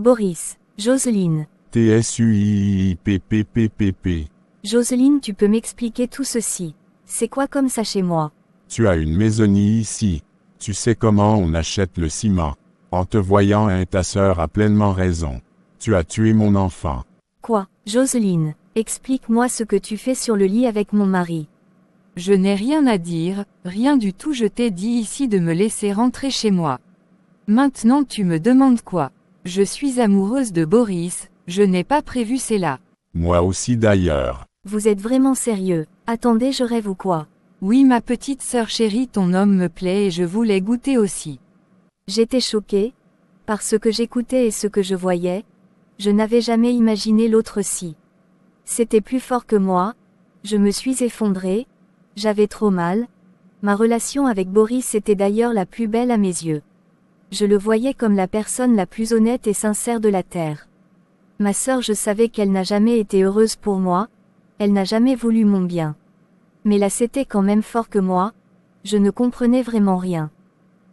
Boris, Jocelyne. TSUIIPPPP. Jocelyne, tu peux m'expliquer tout ceci. C'est quoi comme ça chez moi? Tu as une maisonnie ici. Tu sais comment on achète le ciment. En te voyant, ta sœur a pleinement raison. Tu as tué mon enfant. Quoi, Jocelyne? Explique-moi ce que tu fais sur le lit avec mon mari. Je n'ai rien à dire, rien du tout. Je t'ai dit ici de me laisser rentrer chez moi. Maintenant tu me demandes quoi? Je suis amoureuse de Boris, je n'ai pas prévu cela. Moi aussi d'ailleurs. Vous êtes vraiment sérieux? Attendez, je rêve ou quoi? Oui ma petite sœur chérie, ton homme me plaît et je voulais goûter aussi. J'étais choquée. Par ce que j'écoutais et ce que je voyais, je n'avais jamais imaginé l'autre si. C'était plus fort que moi, je me suis effondrée, j'avais trop mal. Ma relation avec Boris était d'ailleurs la plus belle à mes yeux. Je le voyais comme la personne la plus honnête et sincère de la terre. Ma sœur, je savais qu'elle n'a jamais été heureuse pour moi, elle n'a jamais voulu mon bien. Mais là c'était quand même fort que moi, je ne comprenais vraiment rien.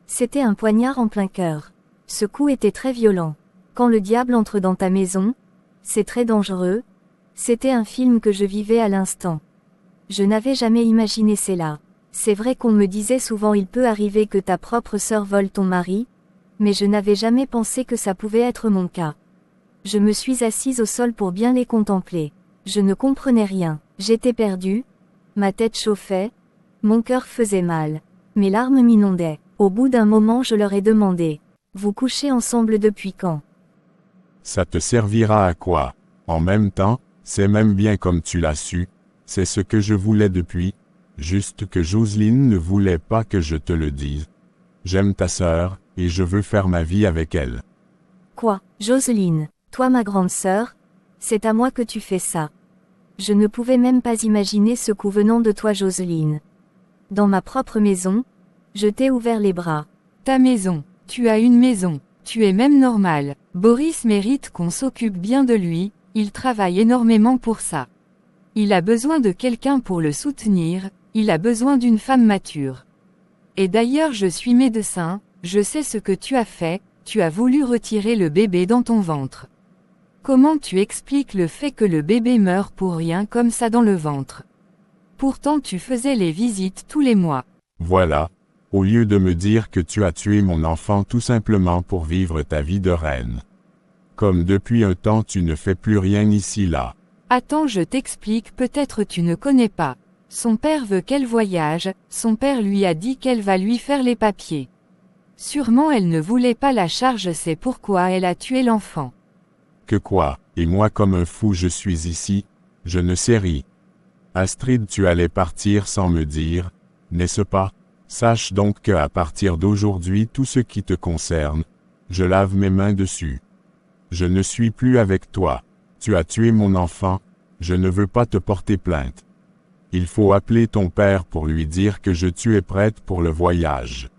C'était un poignard en plein cœur. Ce coup était très violent. Quand le diable entre dans ta maison, c'est très dangereux. C'était un film que je vivais à l'instant. Je n'avais jamais imaginé cela. C'est vrai qu'on me disait souvent il peut arriver que ta propre sœur vole ton mari, mais je n'avais jamais pensé que ça pouvait être mon cas. Je me suis assise au sol pour bien les contempler. Je ne comprenais rien. J'étais perdue. Ma tête chauffait. Mon cœur faisait mal. Mes larmes m'inondaient. Au bout d'un moment je leur ai demandé. Vous couchez ensemble depuis quand? Ça te servira à quoi? En même temps, c'est même bien comme tu l'as su. C'est ce que je voulais depuis. Juste que Jocelyne ne voulait pas que je te le dise. J'aime ta sœur, et je veux faire ma vie avec elle. Quoi, Jocelyne, toi ma grande sœur? C'est à moi que tu fais ça. Je ne pouvais même pas imaginer ce coup venant de toi Jocelyne. Dans ma propre maison, je t'ai ouvert les bras. Ta maison, tu as une maison, tu es même normal. Boris mérite qu'on s'occupe bien de lui, il travaille énormément pour ça. Il a besoin de quelqu'un pour le soutenir, il a besoin d'une femme mature. Et d'ailleurs je suis médecin, je sais ce que tu as fait, tu as voulu retirer le bébé dans ton ventre. Comment tu expliques le fait que le bébé meurt pour rien comme ça dans le ventre? Pourtant tu faisais les visites tous les mois. Voilà. Au lieu de me dire que tu as tué mon enfant tout simplement pour vivre ta vie de reine. Comme depuis un temps tu ne fais plus rien ici là. Attends, je t'explique, peut-être tu ne connais pas. Son père veut qu'elle voyage, son père lui a dit qu'elle va lui faire les papiers. Sûrement elle ne voulait pas la charge, c'est pourquoi elle a tué l'enfant. Que quoi? Et moi comme un fou je suis ici? Je ne sais rien. Astrid, tu allais partir sans me dire, n'est-ce pas? Sache donc que à partir d'aujourd'hui tout ce qui te concerne, je lave mes mains dessus. Je ne suis plus avec toi. Tu as tué mon enfant, je ne veux pas te porter plainte. Il faut appeler ton père pour lui dire que tu es prête pour le voyage.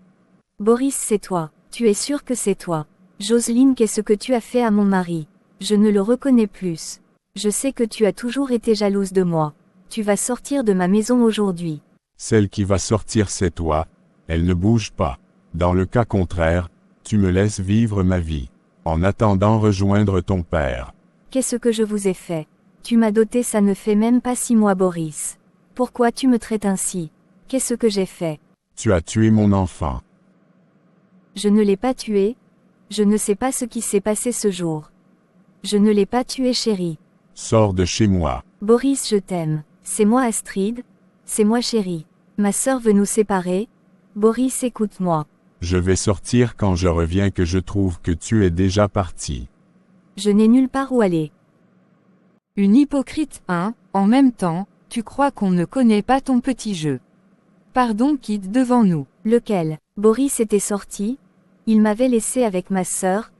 Boris, c'est toi. Tu es sûr que c'est toi? Jocelyne, qu'est-ce que tu as fait à mon mari? Je ne le reconnais plus. Je sais que tu as toujours été jalouse de moi. Tu vas sortir de ma maison aujourd'hui. Celle qui va sortir c'est toi, elle ne bouge pas. Dans le cas contraire, tu me laisses vivre ma vie, en attendant rejoindre ton père. Qu'est-ce que je vous ai fait? Tu m'as doté, ça ne fait même pas 6 mois Boris. Pourquoi tu me traites ainsi? Qu'est-ce que j'ai fait? Tu as tué mon enfant. Je ne l'ai pas tué. Je ne sais pas ce qui s'est passé ce jour. Je ne l'ai pas tué chérie. Sors de chez moi. Boris, je t'aime. C'est moi Astrid. C'est moi chérie. Ma sœur veut nous séparer. Boris, écoute-moi. Je vais sortir quand je reviens que je trouve que tu es déjà parti. Je n'ai nulle part où aller. Une hypocrite, hein, en même temps, tu crois qu'on ne connaît pas ton petit jeu. Pardon, quitte devant nous. Lequel? Boris était sorti. Il m'avait laissé avec ma sœur.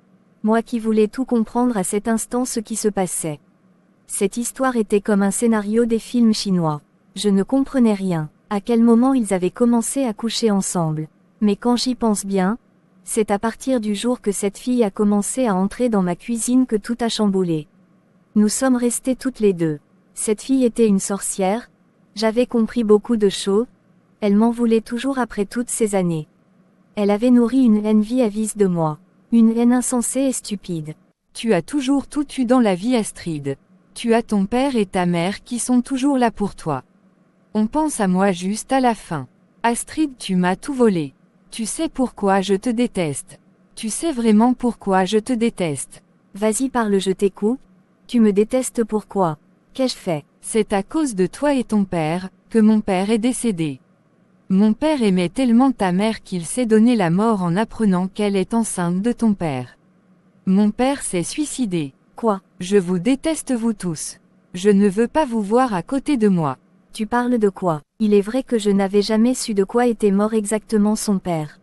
Moi qui voulais tout comprendre à cet instant ce qui se passait. Cette histoire était comme un scénario des films chinois. Je ne comprenais rien. À quel moment ils avaient commencé à coucher ensemble. Mais quand j'y pense bien, c'est à partir du jour que cette fille a commencé à entrer dans ma cuisine que tout a chamboulé. Nous sommes restés toutes les deux. Cette fille était une sorcière. J'avais compris beaucoup de choses. Elle m'en voulait toujours après toutes ces années. Elle avait nourri une haine vis-à-vis de moi. Une haine insensée et stupide. Tu as toujours tout eu dans la vie, Astrid. Tu as ton père et ta mère qui sont toujours là pour toi. On pense à moi juste à la fin. Astrid, tu m'as tout volé. Tu sais pourquoi je te déteste. Tu sais vraiment pourquoi je te déteste. Vas-y parle, je t'écoute. Tu me détestes pourquoi? Qu'ai-je fait? C'est à cause de toi et ton père, que mon père est décédé. Mon père aimait tellement ta mère qu'il s'est donné la mort en apprenant qu'elle est enceinte de ton père. Mon père s'est suicidé. Quoi? Je vous déteste vous tous. Je ne veux pas vous voir à côté de moi. Tu parles de quoi? Il est vrai que je n'avais jamais su de quoi était mort exactement son père.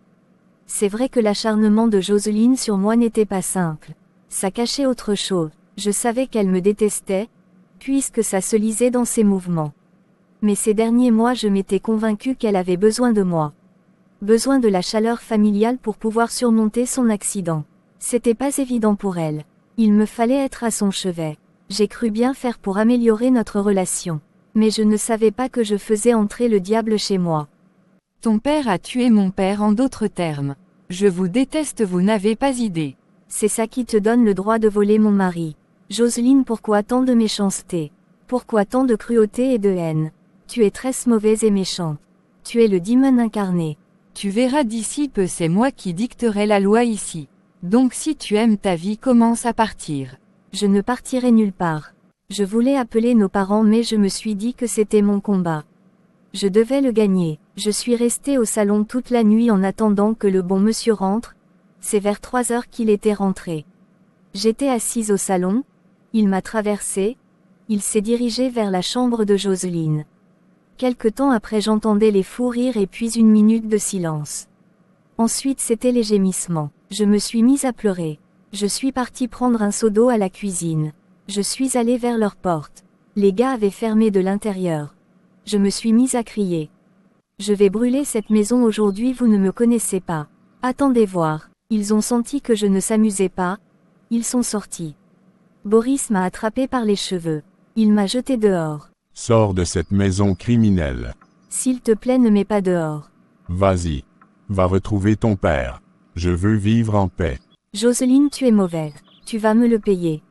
C'est vrai que l'acharnement de Jocelyne sur moi n'était pas simple. Ça cachait autre chose. Je savais qu'elle me détestait, puisque ça se lisait dans ses mouvements. Mais ces derniers mois je m'étais convaincue qu'elle avait besoin de moi. Besoin de la chaleur familiale pour pouvoir surmonter son accident. C'était pas évident pour elle. Il me fallait être à son chevet. J'ai cru bien faire pour améliorer notre relation. Mais je ne savais pas que je faisais entrer le diable chez moi. Ton père a tué mon père, en d'autres termes. Je vous déteste, vous n'avez pas idée. C'est ça qui te donne le droit de voler mon mari. Jocelyne, pourquoi tant de méchanceté? Pourquoi tant de cruauté et de haine? Tu es très mauvaise et méchante. Tu es le démon incarné. Tu verras, d'ici peu c'est moi qui dicterai la loi ici. Donc si tu aimes ta vie, commence à partir. Je ne partirai nulle part. Je voulais appeler nos parents mais je me suis dit que c'était mon combat. Je devais le gagner. Je suis restée au salon toute la nuit en attendant que le bon monsieur rentre. C'est vers 3 heures qu'il était rentré. J'étais assise au salon. Il m'a traversée. Il s'est dirigé vers la chambre de Jocelyne. Quelque temps après j'entendais les fous rires et puis une minute de silence. Ensuite c'était les gémissements. Je me suis mise à pleurer. Je suis partie prendre un seau d'eau à la cuisine. Je suis allée vers leur porte. Les gars avaient fermé de l'intérieur. Je me suis mise à crier. Je vais brûler cette maison aujourd'hui, vous ne me connaissez pas. Attendez voir. Ils ont senti que je ne s'amusais pas. Ils sont sortis. Boris m'a attrapé par les cheveux. Il m'a jeté dehors. Sors de cette maison criminelle. S'il te plaît, ne mets pas dehors. Vas-y. Va retrouver ton père. Je veux vivre en paix. Jocelyne, tu es mauvaise. Tu vas me le payer.